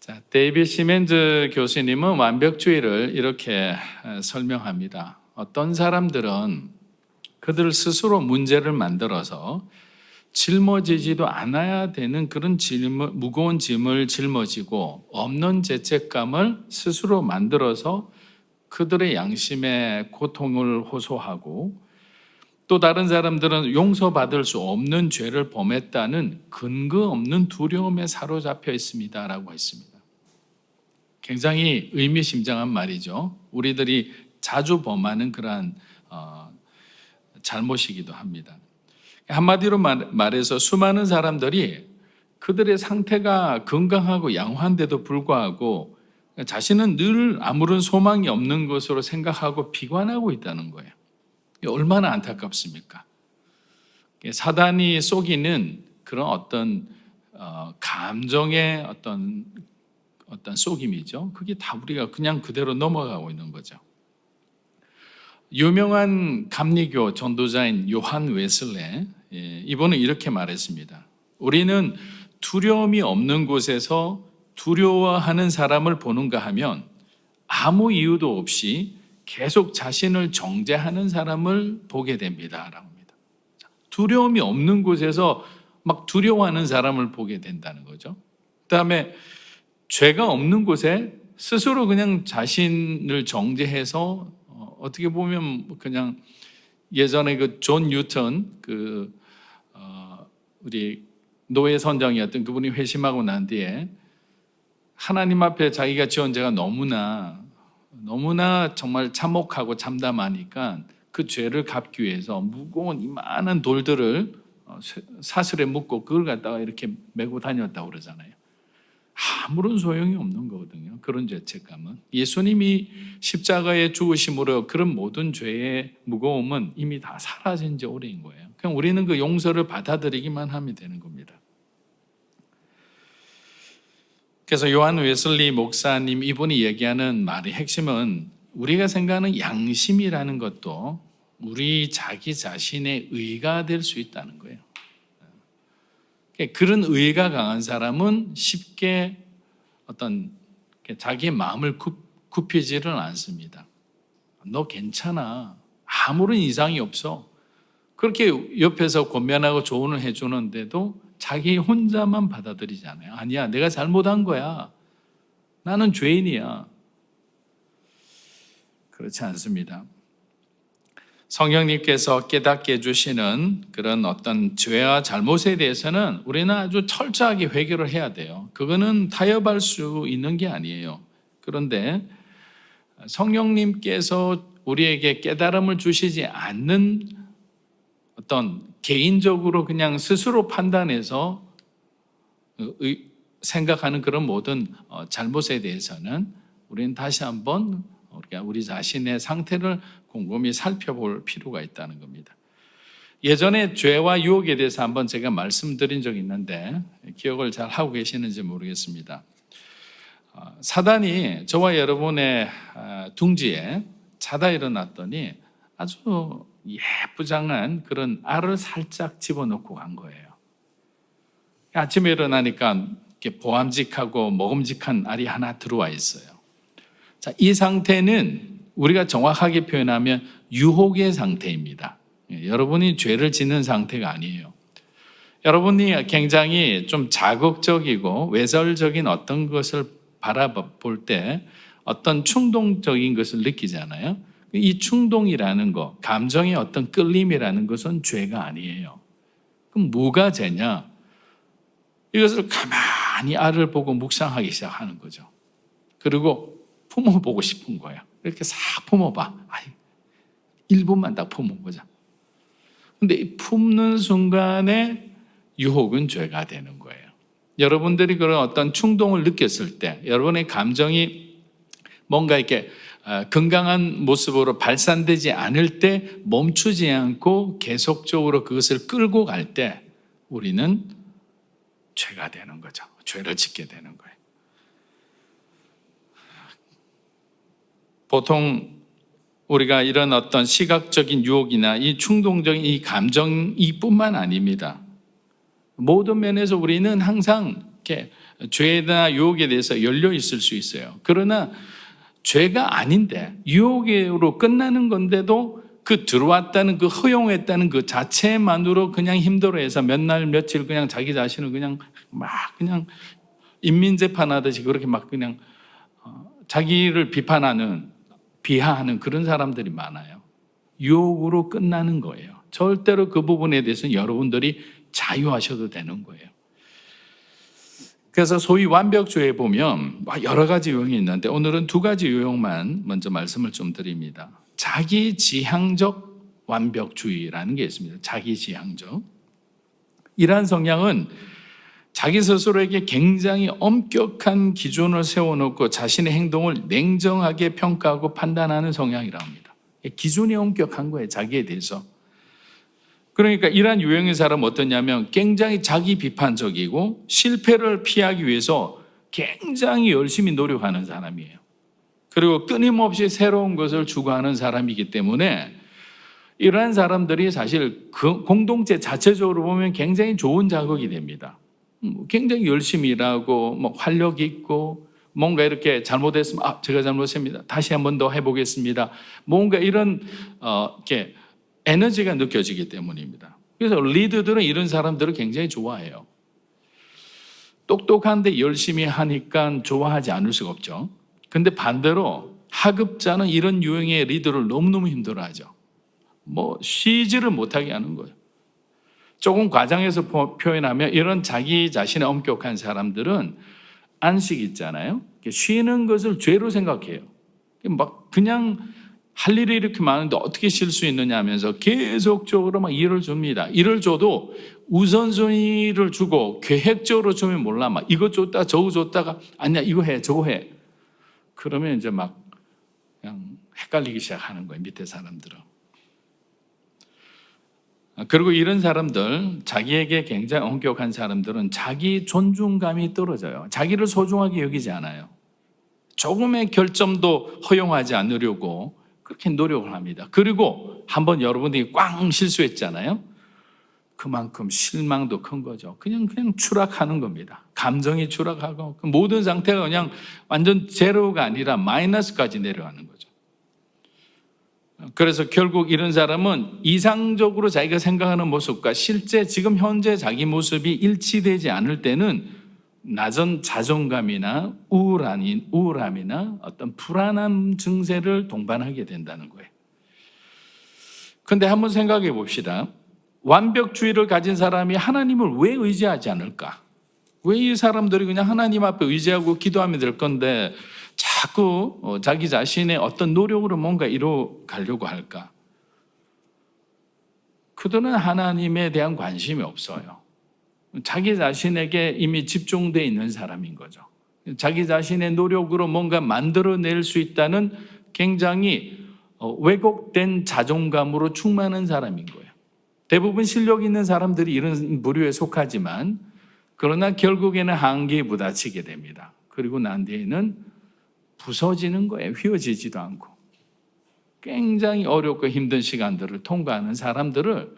자, 데이빗 시멘즈 교수님은 완벽주의를 이렇게 설명합니다. 어떤 사람들은 그들 스스로 문제를 만들어서 짊어지지도 않아야 되는 그런 무거운 짐을 짊어지고 없는 죄책감을 스스로 만들어서 그들의 양심에 고통을 호소하고, 또 다른 사람들은 용서받을 수 없는 죄를 범했다는 근거 없는 두려움에 사로잡혀 있습니다라고 했습니다. 굉장히 의미심장한 말이죠. 우리들이 자주 범하는 그러한 잘못이기도 합니다. 한마디로 말해서 수많은 사람들이 그들의 상태가 건강하고 양호한데도 불구하고 자신은 늘 아무런 소망이 없는 것으로 생각하고 비관하고 있다는 거예요. 얼마나 안타깝습니까? 사단이 속이는 그런 어떤 감정의 어떤 속임이죠. 그게 다 우리가 그냥 그대로 넘어가고 있는 거죠. 유명한 감리교 전도자인 요한 웨슬레, 이분은 이렇게 말했습니다. 우리는 두려움이 없는 곳에서 두려워하는 사람을 보는가 하면 아무 이유도 없이 계속 자신을 정죄하는 사람을 보게 됩니다. 라고 합니다. 두려움이 없는 곳에서 막 두려워하는 사람을 보게 된다는 거죠. 그다음에 죄가 없는 곳에 스스로 그냥 자신을 정죄해서 어떻게 보면 그냥 예전에 그 존 뉴턴 우리 노예 선장이었던 그분이 회심하고 난 뒤에 하나님 앞에 자기가 지은 죄가 너무나 정말 참혹하고 참담하니까 그 죄를 갚기 위해서 무거운 이만한 돌들을 사슬에 묶고 그걸 갖다가 이렇게 메고 다녔다고 그러잖아요. 아무런 소용이 없는 거거든요. 그런 죄책감은. 예수님이 십자가에 죽으심으로 그런 모든 죄의 무거움은 이미 다 사라진 지 오래인 거예요. 그냥 우리는 그 용서를 받아들이기만 하면 되는 겁니다. 그래서 요한 웨슬리 목사님 이분이 얘기하는 말의 핵심은 우리가 생각하는 양심이라는 것도 우리 자기 자신의 의가 될 수 있다는 거예요. 그런 의가 강한 사람은 쉽게 어떤 자기의 마음을 굽히지를 않습니다. 너 괜찮아. 아무런 이상이 없어. 그렇게 옆에서 권면하고 조언을 해주는데도 자기 혼자만 받아들이잖아요. 아니야, 내가 잘못한 거야. 나는 죄인이야. 그렇지 않습니다. 성령님께서 깨닫게 해주시는 그런 어떤 죄와 잘못에 대해서는 우리는 아주 철저하게 회개를 해야 돼요. 그거는 타협할 수 있는 게 아니에요. 그런데 성령님께서 우리에게 깨달음을 주시지 않는 어떤 개인적으로 그냥 스스로 판단해서 생각하는 그런 모든 잘못에 대해서는 우리는 다시 한번 우리 자신의 상태를 곰곰이 살펴볼 필요가 있다는 겁니다. 예전에 죄와 유혹에 대해서 한번 제가 말씀드린 적이 있는데 기억을 잘 하고 계시는지 모르겠습니다. 사단이 저와 여러분의 둥지에 자다 일어났더니 아주 예쁘장한 그런 알을 살짝 집어넣고 간 거예요. 아침에 일어나니까 이렇게 보암직하고 먹음직한 알이 하나 들어와 있어요. 자, 이 상태는 우리가 정확하게 표현하면 유혹의 상태입니다. 여러분이 죄를 짓는 상태가 아니에요. 여러분이 굉장히 좀 자극적이고 외설적인 어떤 것을 바라볼 때 어떤 충동적인 것을 느끼잖아요. 이 충동이라는 것, 감정의 어떤 끌림이라는 것은 죄가 아니에요. 그럼 뭐가 죄냐? 이것을 가만히 알을 보고 묵상하기 시작하는 거죠. 그리고 품어보고 싶은 거야. 이렇게 싹 품어봐. 1분만 딱 품어보자. 근데 이 품는 순간에 유혹은 죄가 되는 거예요. 여러분들이 그런 어떤 충동을 느꼈을 때, 여러분의 감정이 뭔가 이렇게 건강한 모습으로 발산되지 않을 때 멈추지 않고 계속적으로 그것을 끌고 갈 때 우리는 죄가 되는 거죠. 죄를 짓게 되는 거예요. 보통 우리가 이런 어떤 시각적인 유혹이나 이 충동적인 이 감정이뿐만 아닙니다. 모든 면에서 우리는 항상 이렇게 죄나 유혹에 대해서 열려 있을 수 있어요. 그러나 죄가 아닌데 유혹으로 끝나는 건데도 그 들어왔다는 그 허용했다는 그 자체만으로 그냥 힘들어해서 몇 날 며칠 그냥 자기 자신을 그냥 막 그냥 인민재판하듯이 그렇게 막 그냥 자기를 비하하는 그런 사람들이 많아요. 유혹으로 끝나는 거예요. 절대로 그 부분에 대해서는 여러분들이 자유하셔도 되는 거예요. 그래서 소위 완벽주의에 보면 여러 가지 유형이 있는데 오늘은 두 가지 유형만 먼저 말씀을 좀 드립니다. 자기지향적 완벽주의라는 게 있습니다. 자기지향적. 이러한 성향은 자기 스스로에게 굉장히 엄격한 기준을 세워놓고 자신의 행동을 냉정하게 평가하고 판단하는 성향이라고 합니다. 기준이 엄격한 거예요, 자기에 대해서. 그러니까 이러한 유형의 사람은 어떠냐면 굉장히 자기 비판적이고 실패를 피하기 위해서 굉장히 열심히 노력하는 사람이에요. 그리고 끊임없이 새로운 것을 추구하는 사람이기 때문에 이러한 사람들이 사실 그 공동체 자체적으로 보면 굉장히 좋은 자극이 됩니다. 굉장히 열심히 일하고 활력 있고 뭔가 이렇게 잘못했으면 제가 잘못했습니다. 다시 한 번 더 해보겠습니다. 뭔가 이런 이렇게 에너지가 느껴지기 때문입니다. 그래서 리더들은 이런 사람들을 굉장히 좋아해요. 똑똑한데 열심히 하니까 좋아하지 않을 수가 없죠. 근데 반대로 하급자는 이런 유형의 리더를 너무너무 힘들어하죠. 쉬지를 못하게 하는 거예요. 조금 과장해서 표현하면 이런 자기 자신의 엄격한 사람들은 안식 있잖아요. 쉬는 것을 죄로 생각해요. 그냥 할 일이 이렇게 많은데 어떻게 쉴 수 있느냐 하면서 계속적으로 일을 줍니다. 일을 줘도 우선순위를 주고 계획적으로 주면 몰라. 이거 줬다가 저거 줬다가 아니야 이거 해 저거 해. 그러면 이제 그냥 헷갈리기 시작하는 거예요. 밑에 사람들은. 그리고 이런 사람들, 자기에게 굉장히 엄격한 사람들은 자기 존중감이 떨어져요. 자기를 소중하게 여기지 않아요. 조금의 결점도 허용하지 않으려고 그렇게 노력을 합니다. 그리고 한번 여러분들이 꽝 실수했잖아요. 그만큼 실망도 큰 거죠. 그냥 추락하는 겁니다. 감정이 추락하고 모든 상태가 그냥 완전 제로가 아니라 마이너스까지 내려가는 거죠. 그래서 결국 이런 사람은 이상적으로 자기가 생각하는 모습과 실제 지금 현재 자기 모습이 일치되지 않을 때는 낮은 자존감이나 우울함이나 어떤 불안한 증세를 동반하게 된다는 거예요. 그런데 한번 생각해 봅시다. 완벽주의를 가진 사람이 하나님을 왜 의지하지 않을까? 왜 이 사람들이 그냥 하나님 앞에 의지하고 기도하면 될 건데 자꾸 자기 자신의 어떤 노력으로 뭔가 이뤄가려고 할까? 그들은 하나님에 대한 관심이 없어요. 자기 자신에게 이미 집중되어 있는 사람인 거죠. 자기 자신의 노력으로 뭔가 만들어낼 수 있다는 굉장히 왜곡된 자존감으로 충만한 사람인 거예요. 대부분 실력 있는 사람들이 이런 부류에 속하지만 그러나 결국에는 한계에 부딪히게 됩니다. 그리고 난 뒤에는 부서지는 거예요. 휘어지지도 않고. 굉장히 어렵고 힘든 시간들을 통과하는 사람들을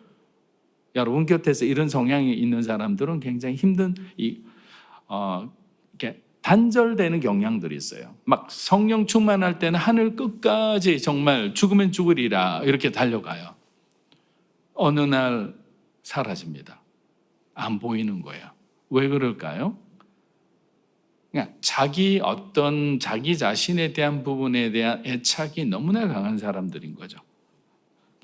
여러분 곁에서 이런 성향이 있는 사람들은 굉장히 힘든 이렇게 단절되는 경향들이 있어요. 성령 충만할 때는 하늘 끝까지 정말 죽으면 죽으리라 이렇게 달려가요. 어느 날 사라집니다. 안 보이는 거예요. 왜 그럴까요? 그냥 자기 자신에 대한 부분에 대한 애착이 너무나 강한 사람들인 거죠.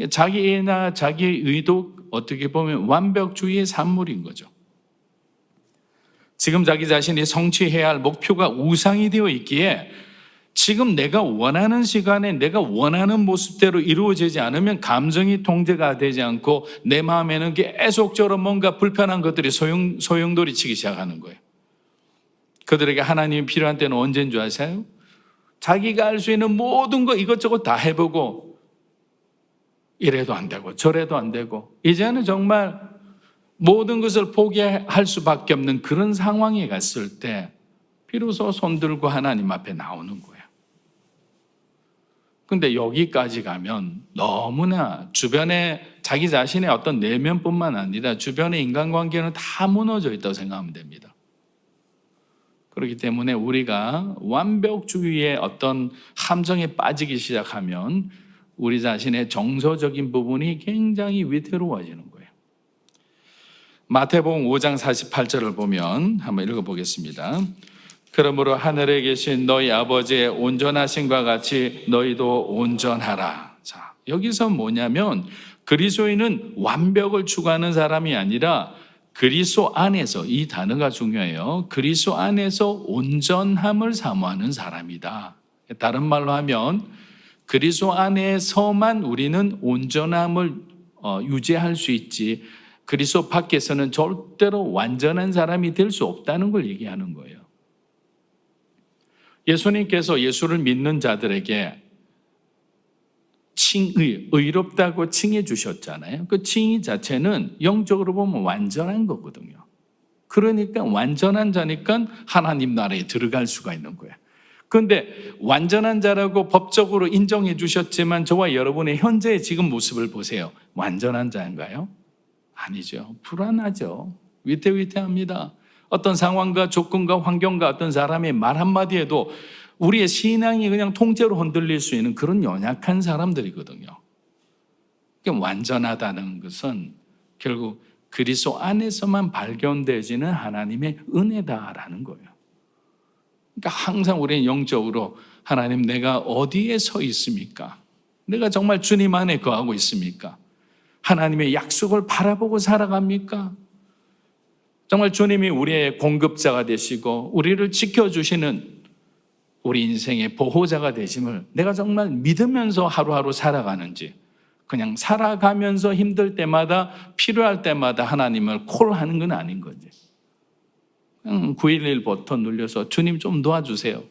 자기나 자기 의도 어떻게 보면 완벽주의의 산물인 거죠. 지금 자기 자신이 성취해야 할 목표가 우상이 되어 있기에 지금 내가 원하는 시간에 내가 원하는 모습대로 이루어지지 않으면 감정이 통제가 되지 않고 내 마음에는 계속적으로 뭔가 불편한 것들이 소용돌이 치기 시작하는 거예요. 그들에게 하나님이 필요한 때는 언제인 줄 아세요? 자기가 할 수 있는 모든 거 이것저것 다 해보고 이래도 안 되고 저래도 안 되고 이제는 정말 모든 것을 포기할 수밖에 없는 그런 상황에 갔을 때 비로소 손들고 하나님 앞에 나오는 거예요. 근데 여기까지 가면 너무나 주변에 자기 자신의 어떤 내면뿐만 아니라 주변의 인간관계는 다 무너져 있다고 생각하면 됩니다. 그렇기 때문에 우리가 완벽주의의 어떤 함정에 빠지기 시작하면 우리 자신의 정서적인 부분이 굉장히 위태로워지는 거예요. 마태복음 5장 48절을 보면 한번 읽어보겠습니다. 그러므로 하늘에 계신 너희 아버지의 온전하심과 같이 너희도 온전하라. 자, 여기서 뭐냐면 그리스도인은 완벽을 추구하는 사람이 아니라 그리스도 안에서, 이 단어가 중요해요. 그리스도 안에서 온전함을 사모하는 사람이다. 다른 말로 하면 그리스도 안에서만 우리는 온전함을 유지할 수 있지, 그리스도 밖에서는 절대로 완전한 사람이 될 수 없다는 걸 얘기하는 거예요. 예수님께서 예수를 믿는 자들에게 의롭다고 칭해 주셨잖아요. 그 칭의 자체는 영적으로 보면 완전한 거거든요. 그러니까 완전한 자니까 하나님 나라에 들어갈 수가 있는 거예요. 그런데 완전한 자라고 법적으로 인정해 주셨지만 저와 여러분의 현재의 지금 모습을 보세요. 완전한 자인가요? 아니죠. 불안하죠. 위태위태합니다. 어떤 상황과 조건과 환경과 어떤 사람의 말 한마디에도 우리의 신앙이 그냥 통째로 흔들릴 수 있는 그런 연약한 사람들이거든요. 그러니까 완전하다는 것은 결국 그리스도 안에서만 발견되지는 하나님의 은혜다라는 거예요. 그러니까 항상 우리는 영적으로 하나님, 내가 어디에 서 있습니까? 내가 정말 주님 안에 거하고 있습니까? 하나님의 약속을 바라보고 살아갑니까? 정말 주님이 우리의 공급자가 되시고 우리를 지켜주시는 우리 인생의 보호자가 되심을 내가 정말 믿으면서 하루하루 살아가는지, 그냥 살아가면서 힘들 때마다 필요할 때마다 하나님을 콜하는 건 아닌 거지. 그냥 911 버튼 눌려서 주님 좀 도와주세요.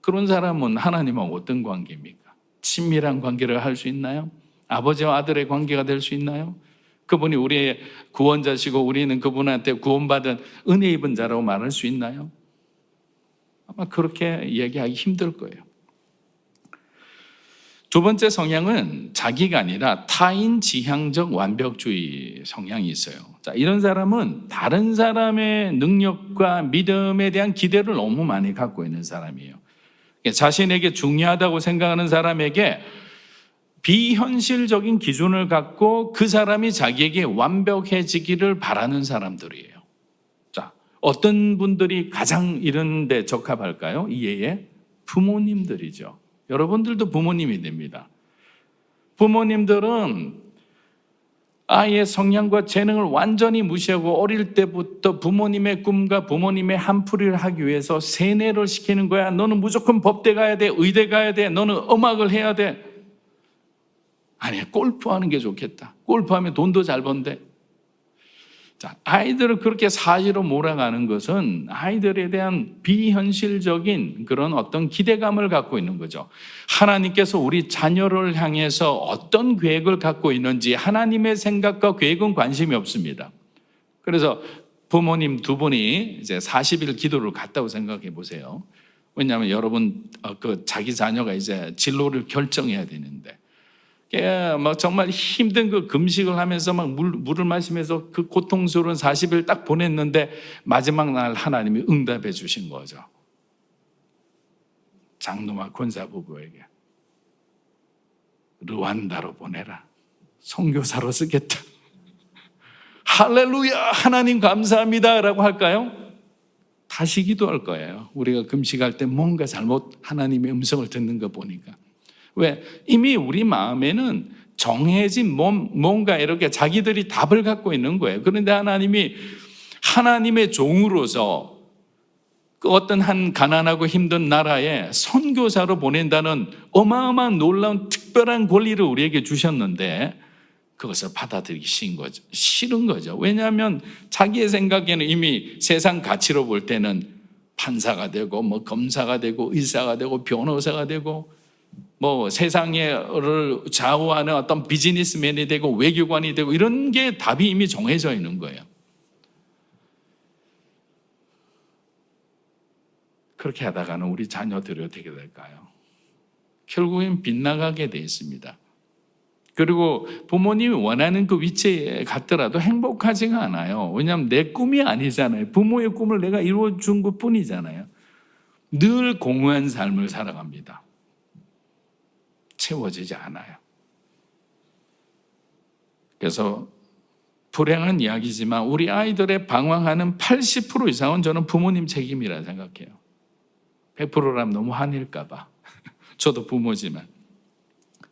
그런 사람은 하나님하고 어떤 관계입니까? 친밀한 관계를 할 수 있나요? 아버지와 아들의 관계가 될 수 있나요? 그분이 우리의 구원자시고 우리는 그분한테 구원받은 은혜 입은 자라고 말할 수 있나요? 아마 그렇게 얘기하기 힘들 거예요. 두 번째 성향은 자기가 아니라 타인 지향적 완벽주의 성향이 있어요. 자, 이런 사람은 다른 사람의 능력과 믿음에 대한 기대를 너무 많이 갖고 있는 사람이에요. 자신에게 중요하다고 생각하는 사람에게 비현실적인 기준을 갖고 그 사람이 자기에게 완벽해지기를 바라는 사람들이에요. 자, 어떤 분들이 가장 이런 데 적합할까요? 이해에 부모님들이죠. 여러분들도 부모님이 됩니다. 부모님들은 아이의 성향과 재능을 완전히 무시하고 어릴 때부터 부모님의 꿈과 부모님의 한풀이를 하기 위해서 세뇌를 시키는 거야. 너는 무조건 법대 가야 돼, 의대 가야 돼, 너는 음악을 해야 돼. 아니, 골프하는 게 좋겠다. 골프하면 돈도 잘 번대. 자, 아이들을 그렇게 사지로 몰아가는 것은 아이들에 대한 비현실적인 그런 어떤 기대감을 갖고 있는 거죠. 하나님께서 우리 자녀를 향해서 어떤 계획을 갖고 있는지 하나님의 생각과 계획은 관심이 없습니다. 그래서 부모님 두 분이 이제 40일 기도를 갔다고 생각해 보세요. 왜냐하면 여러분 자기 자녀가 이제 진로를 결정해야 되는데 막 정말 힘든 그 금식을 하면서 막 물을 마시면서 그 고통스러운 40일 딱 보냈는데 마지막 날 하나님이 응답해 주신 거죠. 장로와 권사 부부에게 르완다로 보내라. 선교사로 쓰겠다. 할렐루야, 하나님 감사합니다 라고 할까요? 다시 기도할 거예요. 우리가 금식할 때 뭔가 잘못 하나님의 음성을 듣는 거 보니까. 왜? 이미 우리 마음에는 정해진 뭔가 이렇게 자기들이 답을 갖고 있는 거예요. 그런데 하나님이 하나님의 종으로서 그 어떤 한 가난하고 힘든 나라에 선교사로 보낸다는 어마어마한 놀라운 특별한 권리를 우리에게 주셨는데 그것을 받아들이기 싫은 거죠. 왜냐하면 자기의 생각에는 이미 세상 가치로 볼 때는 판사가 되고 뭐 검사가 되고 의사가 되고 변호사가 되고 뭐 세상을 좌우하는 어떤 비즈니스맨이 되고 외교관이 되고 이런 게 답이 이미 정해져 있는 거예요. 그렇게 하다가는 우리 자녀들이 어떻게 될까요? 결국엔 빗나가게 돼 있습니다. 그리고 부모님이 원하는 그 위치에 갔더라도 행복하지가 않아요. 왜냐하면 내 꿈이 아니잖아요. 부모의 꿈을 내가 이루어준 것 뿐이잖아요. 늘 공허한 삶을 살아갑니다. 채워지지 않아요. 그래서 불행한 이야기지만 우리 아이들의 방황하는 80% 이상은 저는 부모님 책임이라 생각해요. 100%라면 너무 화낼까 봐. 저도 부모지만.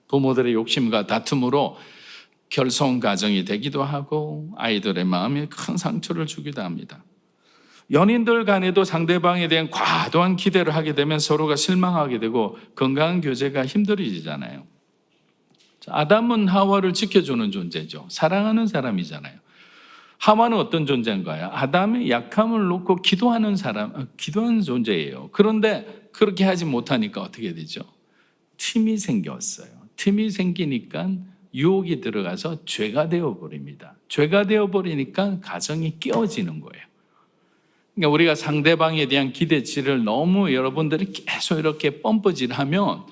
부모들의 욕심과 다툼으로 결손 가정이 되기도 하고 아이들의 마음에 큰 상처를 주기도 합니다. 연인들 간에도 상대방에 대한 과도한 기대를 하게 되면 서로가 실망하게 되고 건강한 교제가 힘들어지잖아요. 아담은 하와를 지켜주는 존재죠. 사랑하는 사람이잖아요. 하와는 어떤 존재인가요? 아담의 약함을 놓고 기도하는 기도하는 존재예요. 그런데 그렇게 하지 못하니까 어떻게 되죠? 틈이 생겼어요. 틈이 생기니까 유혹이 들어가서 죄가 되어버립니다. 죄가 되어버리니까 가정이 깨어지는 거예요. 그러니까 우리가 상대방에 대한 기대치를 너무 여러분들이 계속 이렇게 뻔뻔질하면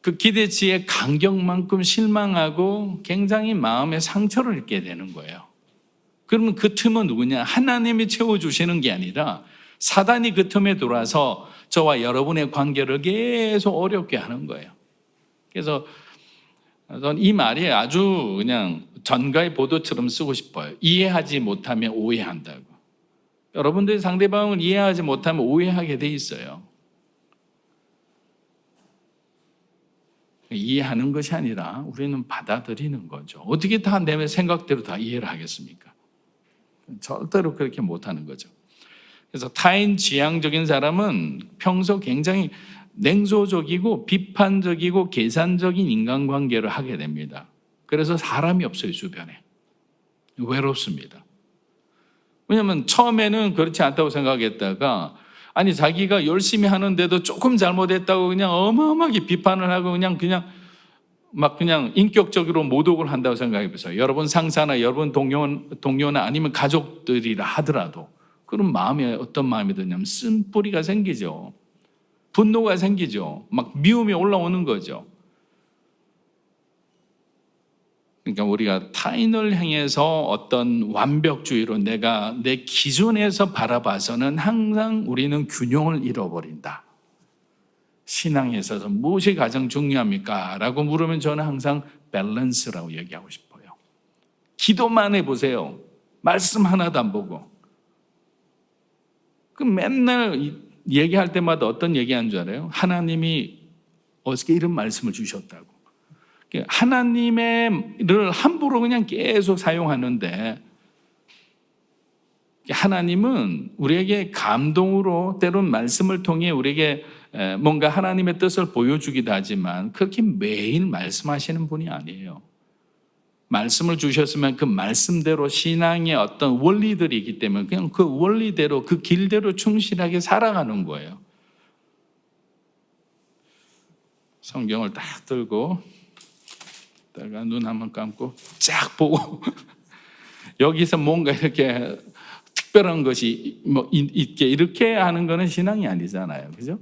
그 기대치의 간격만큼 실망하고 굉장히 마음에 상처를 입게 되는 거예요. 그러면 그 틈은 누구냐? 하나님이 채워주시는 게 아니라 사단이 그 틈에 들어와서 저와 여러분의 관계를 계속 어렵게 하는 거예요. 그래서 저는 이 말이 아주 그냥 전가의 보도처럼 쓰고 싶어요. 이해하지 못하면 오해한다고. 여러분들이 상대방을 이해하지 못하면 오해하게 돼 있어요. 이해하는 것이 아니라 우리는 받아들이는 거죠. 어떻게 다 내 생각대로 다 이해를 하겠습니까? 절대로 그렇게 못하는 거죠. 그래서 타인 지향적인 사람은 평소 굉장히 냉소적이고 비판적이고 계산적인 인간관계를 하게 됩니다. 그래서 사람이 없어요, 주변에. 외롭습니다. 왜냐하면 처음에는 그렇지 않다고 생각했다가 아니 자기가 열심히 하는데도 조금 잘못했다고 그냥 어마어마하게 비판을 하고 그냥 인격적으로 모독을 한다고 생각해 보세요. 여러분 상사나 여러분 동료나 아니면 가족들이라 하더라도 그런 마음에 어떤 마음이 드냐면 쓴뿌리가 생기죠. 분노가 생기죠. 막 미움이 올라오는 거죠. 그러니까 우리가 타인을 향해서 어떤 완벽주의로 내가 내 기준에서 바라봐서는 항상 우리는 균형을 잃어버린다. 신앙에 있어서 무엇이 가장 중요합니까? 라고 물으면 저는 항상 밸런스라고 얘기하고 싶어요. 기도만 해보세요. 말씀 하나도 안 보고. 그 맨날 얘기할 때마다 어떤 얘기하는 줄 알아요? 하나님이 어저께 이런 말씀을 주셨다고. 하나님을 함부로 그냥 계속 사용하는데 하나님은 우리에게 감동으로 때론 말씀을 통해 우리에게 뭔가 하나님의 뜻을 보여주기도 하지만 그렇게 매일 말씀하시는 분이 아니에요. 말씀을 주셨으면 그 말씀대로 신앙의 어떤 원리들이 있기 때문에 그냥 그 원리대로 그 길대로 충실하게 살아가는 거예요. 성경을 딱 들고 다가 눈 한번 감고 쫙 보고 여기서 뭔가 이렇게 특별한 것이 뭐 있게 이렇게 하는 거는 신앙이 아니잖아요. 그죠?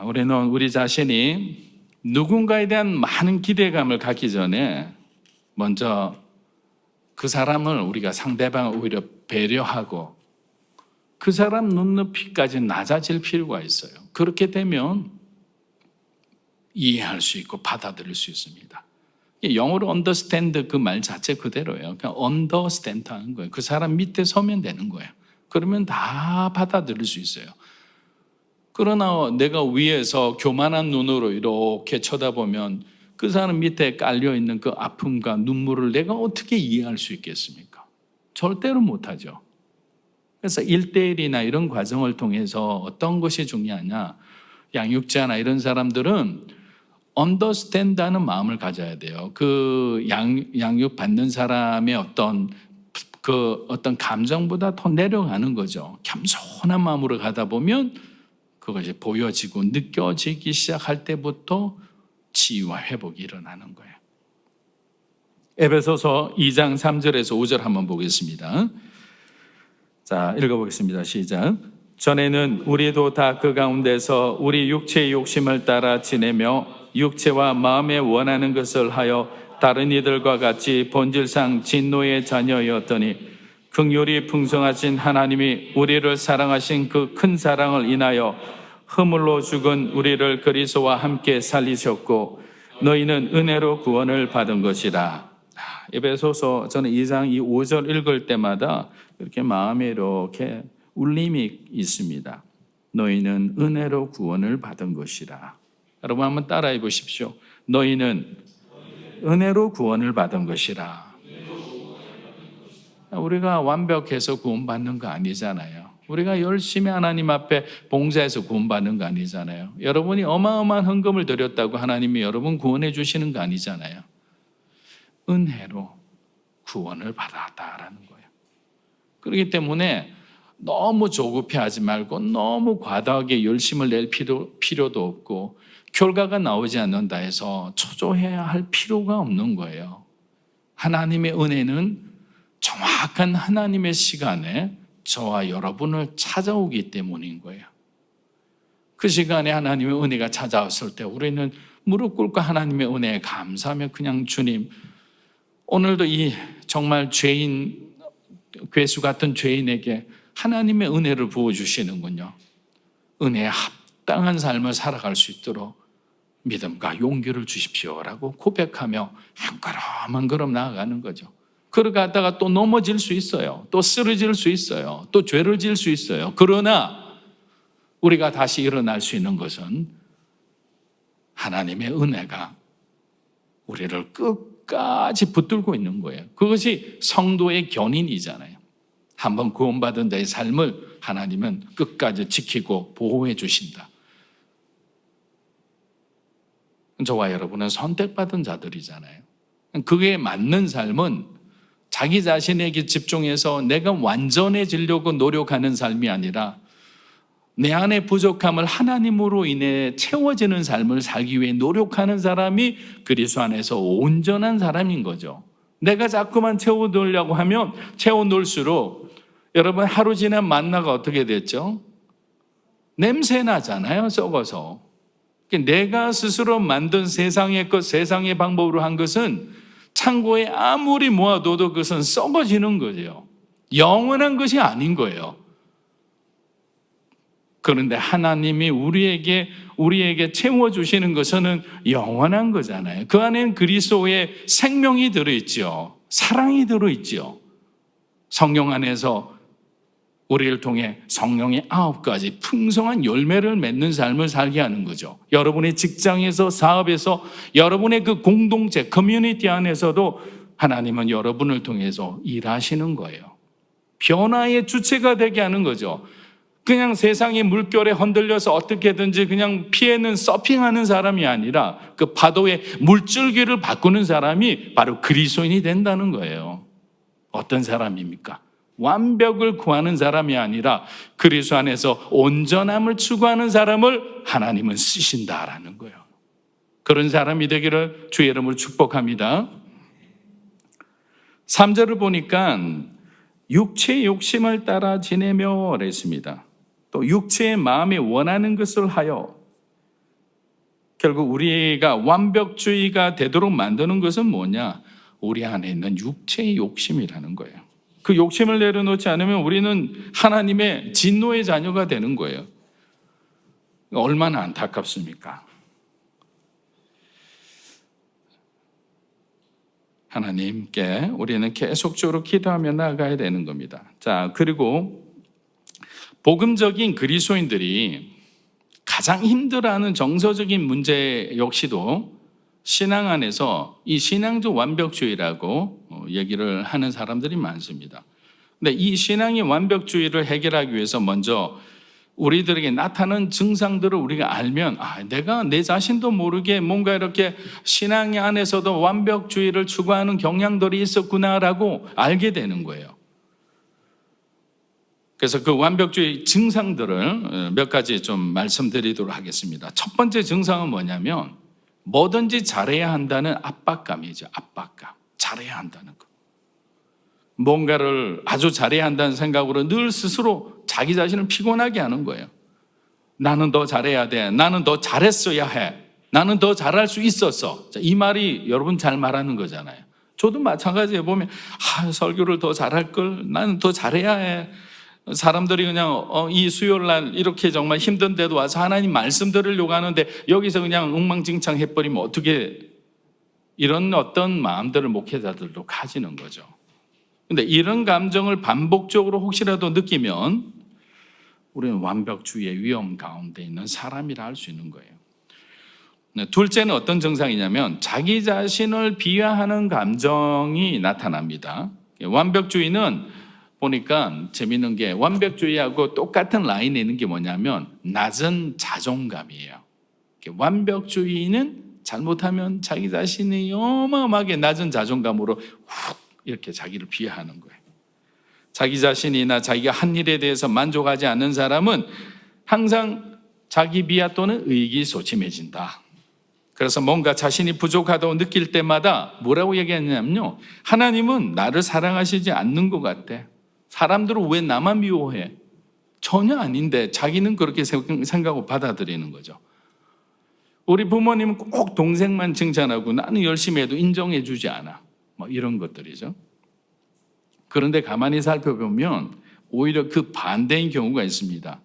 우리는 우리 자신이 누군가에 대한 많은 기대감을 갖기 전에 먼저 그 사람을 우리가 상대방을 오히려 배려하고 그 사람 눈높이까지 낮아질 필요가 있어요. 그렇게 되면 이해할 수 있고 받아들일 수 있습니다. 영어로 understand 그 말 자체 그대로예요. 그냥 understand 하는 거예요. 그 사람 밑에 서면 되는 거예요. 그러면 다 받아들일 수 있어요. 그러나 내가 위에서 교만한 눈으로 이렇게 쳐다보면 그 사람 밑에 깔려있는 그 아픔과 눈물을 내가 어떻게 이해할 수 있겠습니까? 절대로 못하죠. 그래서 1대1이나 이런 과정을 통해서 어떤 것이 중요하냐, 양육자나 이런 사람들은 understand하는 마음을 가져야 돼요. 그 양육 받는 사람의 어떤 감정보다 더 내려가는 거죠. 겸손한 마음으로 가다 보면 그것이 보여지고 느껴지기 시작할 때부터 치유와 회복이 일어나는 거예요. 에베소서 2장 3절에서 5절 한번 보겠습니다. 자, 읽어보겠습니다. 시작. 전에는 우리도 다 그 가운데서 우리 육체의 욕심을 따라 지내며 육체와 마음에 원하는 것을 하여 다른 이들과 같이 본질상 진노의 자녀였더니 긍휼이 풍성하신 하나님이 우리를 사랑하신 그 큰 사랑을 인하여 허물로 죽은 우리를 그리스도와 함께 살리셨고 너희는 은혜로 구원을 받은 것이라. 에베소서 저는 2장 이 5절 읽을 때마다 이렇게 마음에 이렇게 울림이 있습니다. 너희는 은혜로 구원을 받은 것이라. 여러분 한번 따라해 보십시오. 너희는 은혜로 구원을 받은 것이라. 우리가 완벽해서 구원받는 거 아니잖아요. 우리가 열심히 하나님 앞에 봉사해서 구원받는 거 아니잖아요. 여러분이 어마어마한 헌금을 드렸다고 하나님이 여러분 구원해 주시는 거 아니잖아요. 은혜로 구원을 받았다라는 거예요. 그렇기 때문에 너무 조급해하지 말고 너무 과다하게 열심을 낼 필요도 없고 결과가 나오지 않는다 해서 초조해야 할 필요가 없는 거예요. 하나님의 은혜는 정확한 하나님의 시간에 저와 여러분을 찾아오기 때문인 거예요. 그 시간에 하나님의 은혜가 찾아왔을 때 우리는 무릎 꿇고 하나님의 은혜에 감사하며 그냥 주님, 오늘도 이 정말 죄인, 괴수 같은 죄인에게 하나님의 은혜를 부어주시는군요. 은혜에 합당한 삶을 살아갈 수 있도록 믿음과 용기를 주십시오라고 고백하며 한 걸음 한 걸음 나아가는 거죠. 그러다가 또 넘어질 수 있어요. 또 쓰러질 수 있어요. 또 죄를 지을 수 있어요. 그러나 우리가 다시 일어날 수 있는 것은 하나님의 은혜가 우리를 끝까지 붙들고 있는 거예요. 그것이 성도의 견인이잖아요. 한번 구원받은 자의 삶을 하나님은 끝까지 지키고 보호해 주신다. 저와 여러분은 선택받은 자들이잖아요. 그게 맞는 삶은 자기 자신에게 집중해서 내가 완전해지려고 노력하는 삶이 아니라 내 안의 부족함을 하나님으로 인해 채워지는 삶을 살기 위해 노력하는 사람이 그리스도 안에서 온전한 사람인 거죠. 내가 자꾸만 채워놓으려고 하면 채워놓을수록 여러분 하루 지난 만나가 어떻게 됐죠? 냄새 나잖아요, 썩어서. 내가 스스로 만든 세상의 것, 세상의 방법으로 한 것은 창고에 아무리 모아둬도 그것은 썩어지는 거죠. 영원한 것이 아닌 거예요. 그런데 하나님이 우리에게 채워주시는 것은 영원한 거잖아요. 그 안에는 그리스도의 생명이 들어있죠. 사랑이 들어있죠. 성령 안에서 우리를 통해 성령의 9가지 풍성한 열매를 맺는 삶을 살게 하는 거죠. 여러분의 직장에서, 사업에서, 여러분의 그 공동체, 커뮤니티 안에서도 하나님은 여러분을 통해서 일하시는 거예요. 변화의 주체가 되게 하는 거죠. 그냥 세상의 물결에 흔들려서 어떻게든지 그냥 피해는 서핑하는 사람이 아니라 그 파도의 물줄기를 바꾸는 사람이 바로 그리스도인이 된다는 거예요. 어떤 사람입니까? 완벽을 구하는 사람이 아니라 그리스도 안에서 온전함을 추구하는 사람을 하나님은 쓰신다라는 거예요. 그런 사람이 되기를 주의 이름으로 축복합니다. 3절을 보니까 육체의 욕심을 따라 지내며 그랬습니다. 또 육체의 마음에 원하는 것을 하여, 결국 우리가 완벽주의가 되도록 만드는 것은 뭐냐? 우리 안에 있는 육체의 욕심이라는 거예요. 그 욕심을 내려놓지 않으면 우리는 하나님의 진노의 자녀가 되는 거예요. 얼마나 안타깝습니까? 하나님께 우리는 계속적으로 기도하며 나아가야 되는 겁니다. 자, 그리고 복음적인 그리스도인들이 가장 힘들어하는 정서적인 문제 역시도 신앙 안에서 이 신앙적 완벽주의라고 얘기를 하는 사람들이 많습니다. 근데 이 신앙의 완벽주의를 해결하기 위해서 먼저 우리들에게 나타나는 증상들을 우리가 알면 내가 내 자신도 모르게 뭔가 이렇게 신앙 안에서도 완벽주의를 추구하는 경향들이 있었구나라고 알게 되는 거예요. 그래서 그 완벽주의 증상들을 몇 가지 좀 말씀드리도록 하겠습니다. 첫 번째 증상은 뭐냐면 뭐든지 잘해야 한다는 압박감이죠. 압박감. 잘해야 한다는 거. 뭔가를 아주 잘해야 한다는 생각으로 늘 스스로 자기 자신을 피곤하게 하는 거예요. 나는 더 잘해야 돼. 나는 더 잘했어야 해. 나는 더 잘할 수 있었어. 자, 이 말이 여러분 잘 말하는 거잖아요. 저도 마찬가지예요. 보면 설교를 더 잘할 걸, 나는 더 잘해야 해. 사람들이 그냥 이 수요일 날 이렇게 정말 힘든데도 와서 하나님 말씀 들으려고 하는데 여기서 그냥 엉망진창 해버리면 어떻게, 이런 어떤 마음들을 목회자들도 가지는 거죠. 근데 이런 감정을 반복적으로 혹시라도 느끼면 우리는 완벽주의의 위험 가운데 있는 사람이라 할 수 있는 거예요. 둘째는 어떤 증상이냐면 자기 자신을 비하하는 감정이 나타납니다. 완벽주의는 보니까 재밌는 게, 완벽주의하고 똑같은 라인에 있는 게 뭐냐면 낮은 자존감이에요. 완벽주의는 잘못하면 자기 자신이 어마어마하게 낮은 자존감으로 훅 이렇게 자기를 비하하는 거예요. 자기 자신이나 자기가 한 일에 대해서 만족하지 않는 사람은 항상 자기 비하 또는 의기소침해진다. 그래서 뭔가 자신이 부족하다고 느낄 때마다 뭐라고 얘기하냐면요, 하나님은 나를 사랑하시지 않는 것 같아. 사람들은 왜 나만 미워해? 전혀 아닌데 자기는 그렇게 생각하고 받아들이는 거죠. 우리 부모님은 꼭 동생만 칭찬하고 나는 열심히 해도 인정해 주지 않아. 뭐 이런 것들이죠. 그런데 가만히 살펴보면 오히려 그 반대인 경우가 있습니다.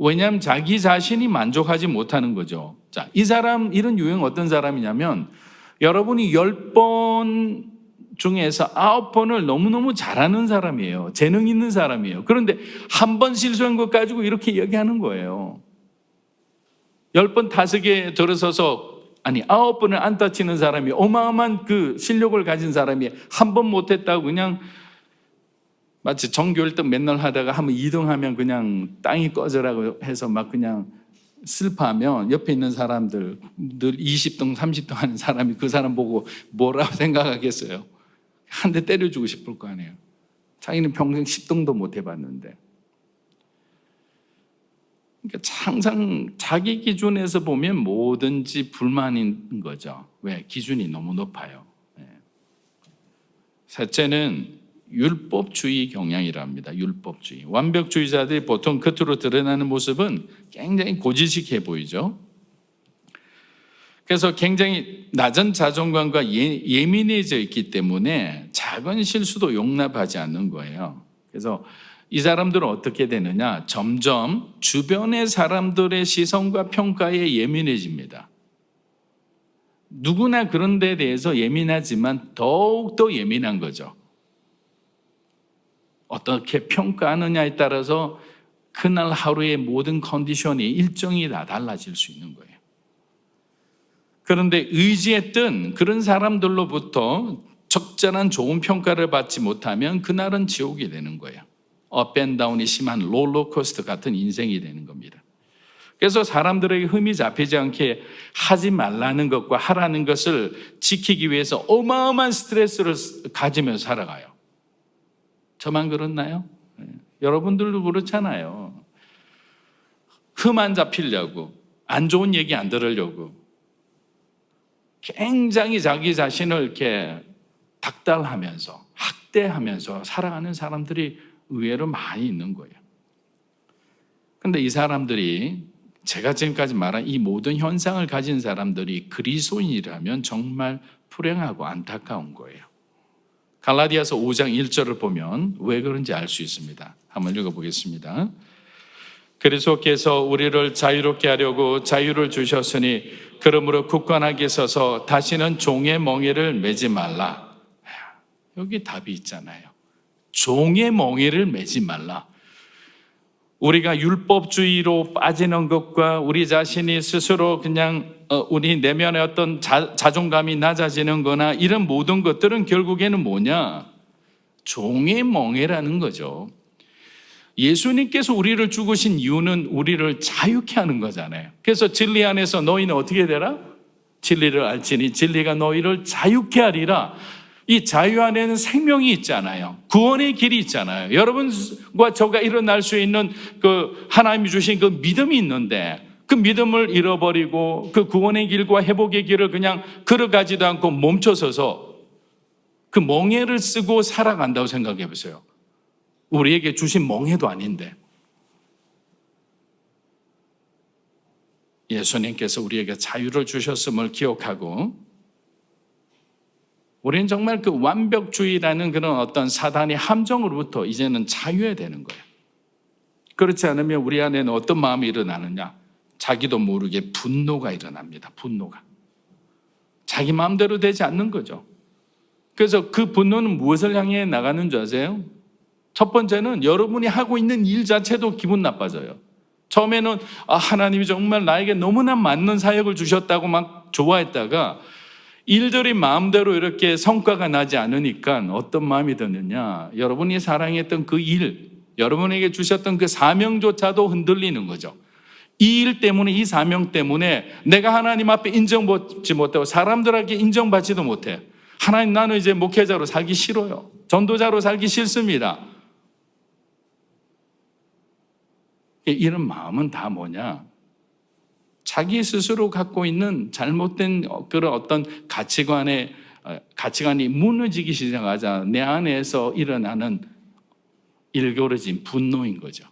왜냐하면 자기 자신이 만족하지 못하는 거죠. 자, 이 사람, 이런 유형 어떤 사람이냐면, 여러분이 10번 중에서 9번을 너무너무 잘하는 사람이에요. 재능 있는 사람이에요. 그런데 한 번 실수한 것 가지고 이렇게 얘기하는 거예요. 10번 타석에 들어서서, 아니 9번을 안 다치는 사람이, 어마어마한 그 실력을 가진 사람이 한 번 못했다고 그냥 마치 전교 1등 맨날 하다가 한번 2등 하면 그냥 땅이 꺼져라고 해서 막 그냥 슬퍼하면, 옆에 있는 사람들 늘 20등 30등 하는 사람이 그 사람 보고 뭐라고 생각하겠어요? 한 대 때려주고 싶을 거 아니에요. 자기는 평생 10등도 못 해봤는데. 그러니까 항상 자기 기준에서 보면 뭐든지 불만인 거죠. 왜? 기준이 너무 높아요. 셋째는 율법주의 경향이랍니다. 율법주의. 완벽주의자들이 보통 겉으로 드러나는 모습은 굉장히 고지식해 보이죠. 그래서 굉장히 낮은 자존감과 예민해져 있기 때문에 작은 실수도 용납하지 않는 거예요. 그래서 이 사람들은 어떻게 되느냐? 점점 주변의 사람들의 시선과 평가에 예민해집니다. 누구나 그런 데 대해서 예민하지만 더욱더 예민한 거죠. 어떻게 평가하느냐에 따라서 그날 하루의 모든 컨디션이 일정이 다 달라질 수 있는 거예요. 그런데 의지했던 그런 사람들로부터 적절한 좋은 평가를 받지 못하면 그날은 지옥이 되는 거예요. 업앤다운이 심한 롤러코스터 같은 인생이 되는 겁니다. 그래서 사람들에게 흠이 잡히지 않게 하지 말라는 것과 하라는 것을 지키기 위해서 어마어마한 스트레스를 가지면서 살아가요. 저만 그렇나요? 여러분들도 그렇잖아요. 흠 안 잡히려고, 안 좋은 얘기 안 들으려고 굉장히 자기 자신을 이렇게 닥달하면서 학대하면서 살아가는 사람들이 의외로 많이 있는 거예요. 그런데 이 사람들이, 제가 지금까지 말한 이 모든 현상을 가진 사람들이 그리스도인이라면 정말 불행하고 안타까운 거예요. 갈라디아서 5장 1절을 보면 왜 그런지 알 수 있습니다. 한번 읽어보겠습니다. 그리스도께서 우리를 자유롭게 하려고 자유를 주셨으니 그러므로 굳건하게 서서 다시는 종의 멍에를 매지 말라. 여기 답이 있잖아요. 종의 멍에를 매지 말라. 우리가 율법주의로 빠지는 것과 우리 자신이 스스로 그냥 우리 내면의 어떤 자존감이 낮아지는 거나 이런 모든 것들은 결국에는 뭐냐? 종의 멍에라는 거죠. 예수님께서 우리를 죽으신 이유는 우리를 자유케 하는 거잖아요. 그래서 진리 안에서 너희는 어떻게 되라? 진리를 알지니 진리가 너희를 자유케 하리라. 이 자유 안에는 생명이 있잖아요. 구원의 길이 있잖아요. 여러분과 저가 일어날 수 있는 그 하나님이 주신 그 믿음이 있는데, 그 믿음을 잃어버리고 그 구원의 길과 회복의 길을 그냥 걸어가지도 않고 멈춰서서 그 멍에를 쓰고 살아간다고 생각해 보세요. 우리에게 주신 멍에도 아닌데. 예수님께서 우리에게 자유를 주셨음을 기억하고 우리는 정말 그 완벽주의라는 그런 어떤 사단의 함정으로부터 이제는 자유해야 되는 거예요. 그렇지 않으면 우리 안에는 어떤 마음이 일어나느냐? 자기도 모르게 분노가 일어납니다. 분노가. 자기 마음대로 되지 않는 거죠. 그래서 그 분노는 무엇을 향해 나가는 줄 아세요? 첫 번째는 여러분이 하고 있는 일 자체도 기분 나빠져요. 처음에는 하나님이 정말 나에게 너무나 맞는 사역을 주셨다고 막 좋아했다가 일들이 마음대로 이렇게 성과가 나지 않으니까 어떤 마음이 드느냐? 여러분이 사랑했던 그 일, 여러분에게 주셨던 그 사명조차도 흔들리는 거죠. 이 일 때문에, 이 사명 때문에 내가 하나님 앞에 인정받지 못하고 사람들에게 인정받지도 못해. 하나님, 나는 이제 목회자로 살기 싫어요. 전도자로 살기 싫습니다. 이런 마음은 다 뭐냐? 자기 스스로 갖고 있는 잘못된 그런 어떤 가치관이 무너지기 시작하자 내 안에서 일어나는 일그러진 분노인 거죠.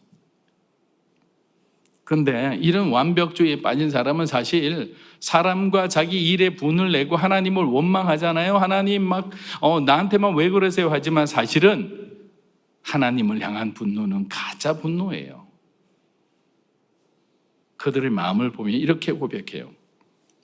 그런데 이런 완벽주의에 빠진 사람은 사실 사람과 자기 일에 분을 내고 하나님을 원망하잖아요. 하나님 나한테만 왜 그러세요 하지만 사실은 하나님을 향한 분노는 가짜 분노예요. 그들의 마음을 보면 이렇게 고백해요.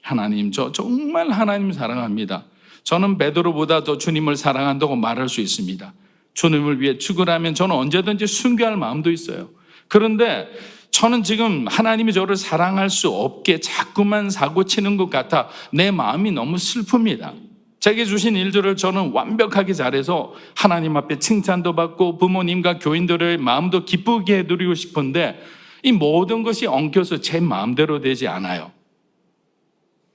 하나님, 저 정말 하나님 사랑합니다. 저는 베드로보다 더 주님을 사랑한다고 말할 수 있습니다. 주님을 위해 죽으라면 저는 언제든지 순교할 마음도 있어요. 그런데 저는 지금 하나님이 저를 사랑할 수 없게 자꾸만 사고치는 것 같아 내 마음이 너무 슬픕니다. 제게 주신 일들을 저는 완벽하게 잘해서 하나님 앞에 칭찬도 받고 부모님과 교인들의 마음도 기쁘게 해드리고 싶은데 이 모든 것이 엉켜서 제 마음대로 되지 않아요.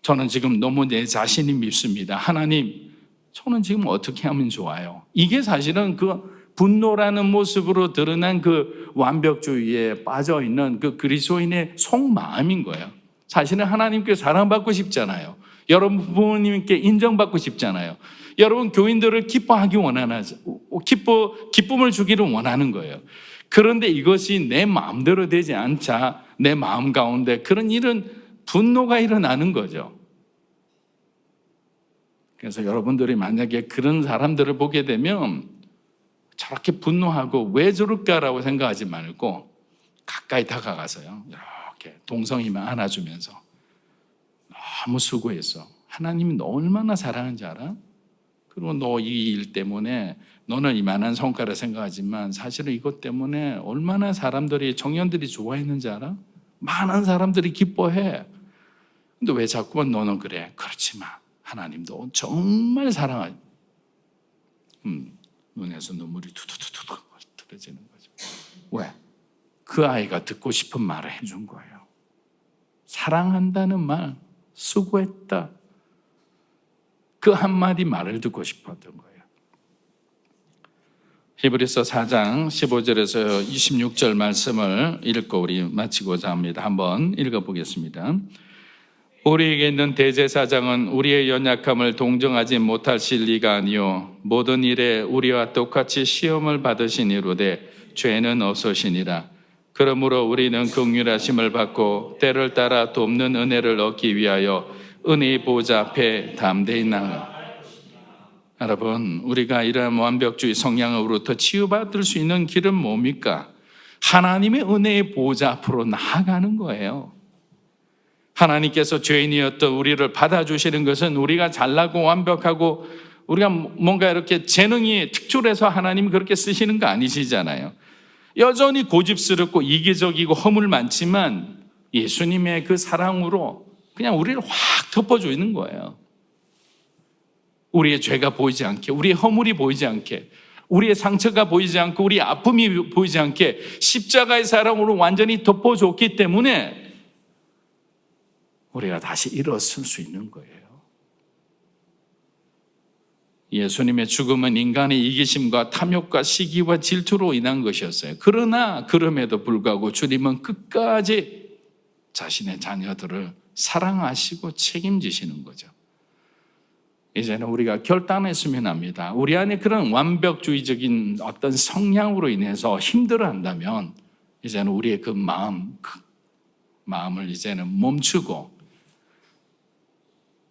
저는 지금 너무 내 자신이 밉습니다. 하나님, 저는 지금 어떻게 하면 좋아요? 이게 사실은 그 분노라는 모습으로 드러난 그 완벽주의에 빠져있는 그 그리스도인의 속마음인 거예요. 사실은 하나님께 사랑받고 싶잖아요. 여러분 부모님께 인정받고 싶잖아요. 여러분 교인들을 기뻐하기 원하는, 기쁨을 주기를 원하는 거예요. 그런데 이것이 내 마음대로 되지 않자 내 마음 가운데 그런 이런 분노가 일어나는 거죠. 그래서 여러분들이 만약에 그런 사람들을 보게 되면 저렇게 분노하고 왜 저럴까라고 생각하지 말고 가까이 다가가서요. 이렇게 동성이만 안아주면서 너무 수고했어. 하나님이 너 얼마나 사랑하는지 알아? 그리고 너 이 일 때문에 너는 이만한 성과를 생각하지만 사실은 이것 때문에 얼마나 사람들이 청년들이 좋아했는지 알아? 많은 사람들이 기뻐해. 근데 왜 자꾸만 너는 그래? 그렇지만 하나님도 정말 사랑하지. 눈에서 눈물이 투두두두 떨어지는 거죠. 왜? 그 아이가 듣고 싶은 말을 해준 거예요. 사랑한다는 말, 수고했다. 그 한마디 말을 듣고 싶었던 거예요. 히브리서 4장 15절에서 26절 말씀을 읽고 우리 마치고자 합니다. 한번 읽어보겠습니다. 우리에게 있는 대제사장은 우리의 연약함을 동정하지 못할 진리가 아니요 모든 일에 우리와 똑같이 시험을 받으시니로되 죄는 없으시니라. 그러므로 우리는 긍휼하심을 받고 때를 따라 돕는 은혜를 얻기 위하여 은혜의 보좌 앞에 담대히 나아가. 여러분, 우리가 이러한 완벽주의 성향으로부터 치유받을 수 있는 길은 뭡니까? 하나님의 은혜의 보좌 앞으로 나아가는 거예요. 하나님께서 죄인이었던 우리를 받아주시는 것은 우리가 잘나고 완벽하고 우리가 뭔가 이렇게 재능이 특출해서 하나님이 그렇게 쓰시는 거 아니시잖아요. 여전히 고집스럽고 이기적이고 허물 많지만 예수님의 그 사랑으로 그냥 우리를 확 덮어주는 거예요. 우리의 죄가 보이지 않게, 우리의 허물이 보이지 않게, 우리의 상처가 보이지 않고 우리의 아픔이 보이지 않게 십자가의 사랑으로 완전히 덮어줬기 때문에 우리가 다시 일어설 수 있는 거예요. 예수님의 죽음은 인간의 이기심과 탐욕과 시기와 질투로 인한 것이었어요. 그러나 그럼에도 불구하고 주님은 끝까지 자신의 자녀들을 사랑하시고 책임지시는 거죠. 이제는 우리가 결단했으면 합니다. 우리 안에 그런 완벽주의적인 어떤 성향으로 인해서 힘들어한다면 이제는 우리의 그 마음 마음을 이제는 멈추고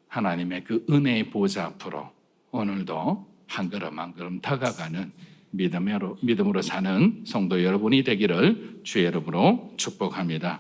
하나님의 그 은혜의 보좌 앞으로 오늘도 한 걸음 한 걸음 다가가는 믿음으로 사는 성도 여러분이 되기를 주의 이름으로 축복합니다.